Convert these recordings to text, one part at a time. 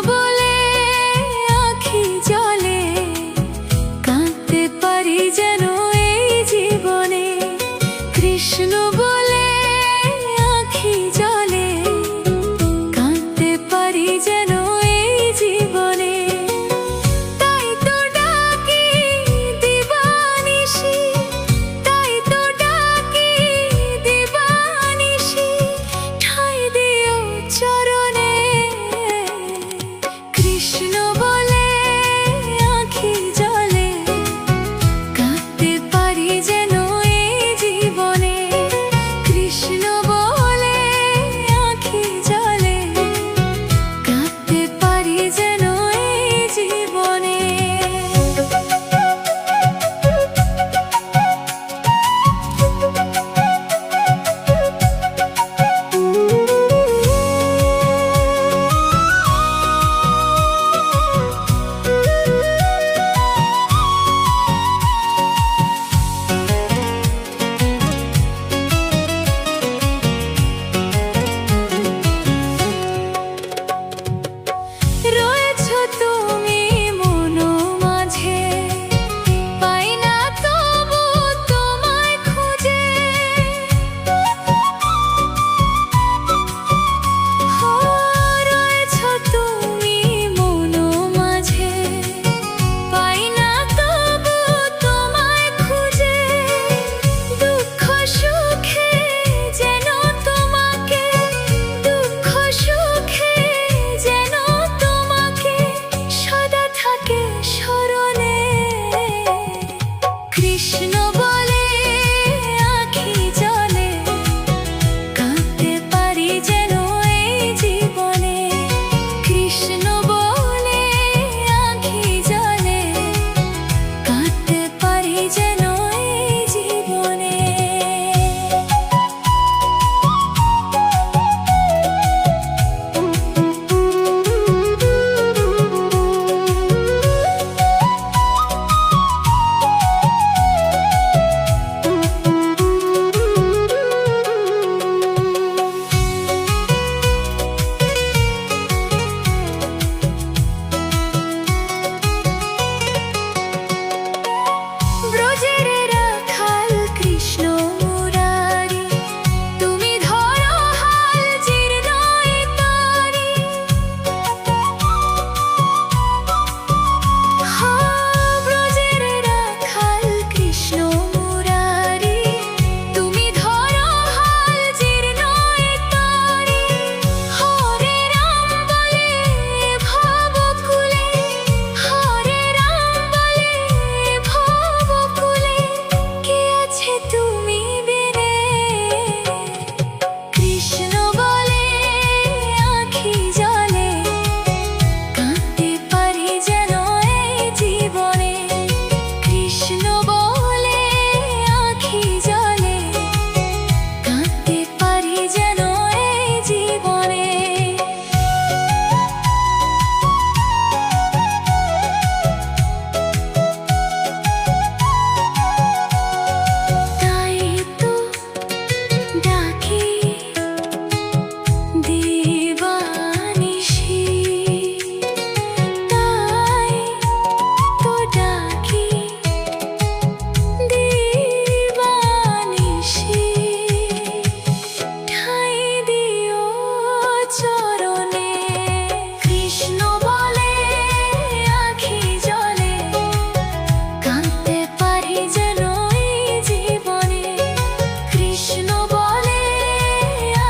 বলে আঁখি জলে, কাঁদতে পারি যেন এই জীবনে। কৃষ্ণ বলে আঁখি জলে, কাঁদতে পারি যেন এই জীবনে। তাই তো ডাকি দিবানিশি, তাই তো ডাকি দিবানিশি, ঠাঁই দিও চরণে। কৃষ্ণ বলে আঁখি জলে, কাঁদতে পারি যেন এই জীবনে। কৃষ্ণ বলে আঁখি জলে, কাঁদতে পারি যেন এই জীবনে। রয়েছো তুমি মন মাঝে, পাই না তবু তোমায় খুঁজে। রয়েছো তুমি মন মাঝে, পাই না তবু তোমায় খুঁজে। দুঃখ সুখে যেন তোমাকে, দুঃখ সুখে যেন তোমাকে সদা থাকে স্মরণে। কৃষ্ণ বলে আঁখি জলে, কাঁদতে পারি যেন এই জীবনে। কৃষ্ণ বলে আঁখি জলে, কাঁদতে পারি যেন এই জীবনে। ব্রজের রাখাল কৃষ্ণ মুরারি, তুমি ধরো হাল জীর্ণ এ তরি। ব্রজের রাখাল কৃষ্ণ মুরারি, তুমি ধরো হাল জীর্ণ এ তরি। হরে রাম বলে ভবকুলে, হরে রাম বলে ভবকুলে, কে আছে তুমি বিনে। কৃষ্ণ বলে আঁখি জলে, কাঁদতে পারি যেন এই জীবনে। কৃষ্ণ বলে আঁখি জলে, কাঁদতে পারি যেন এই জীবনে। তাই তো ডাকি দিবানিশি, তাই তো ডাকি দিবানিশি, ঠাঁই দিও চরণে। কৃষ্ণ বলে আঁখি জলে, কাঁদতে পারি যেন এই জীবনে। কৃষ্ণ বলে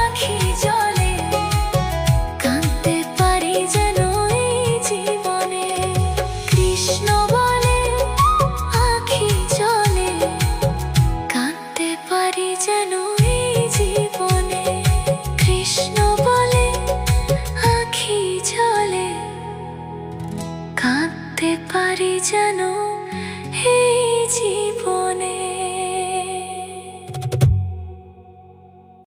আঁখি জলে, কাঁদতে পারি যেন এই জীবনে। কৃষ্ণ বলে আঁখি জলে, কাঁদতে পারি যেন এই জীবনে। কৃষ্ণ বলে আঁখি জলে, কাঁদতে পারি যেন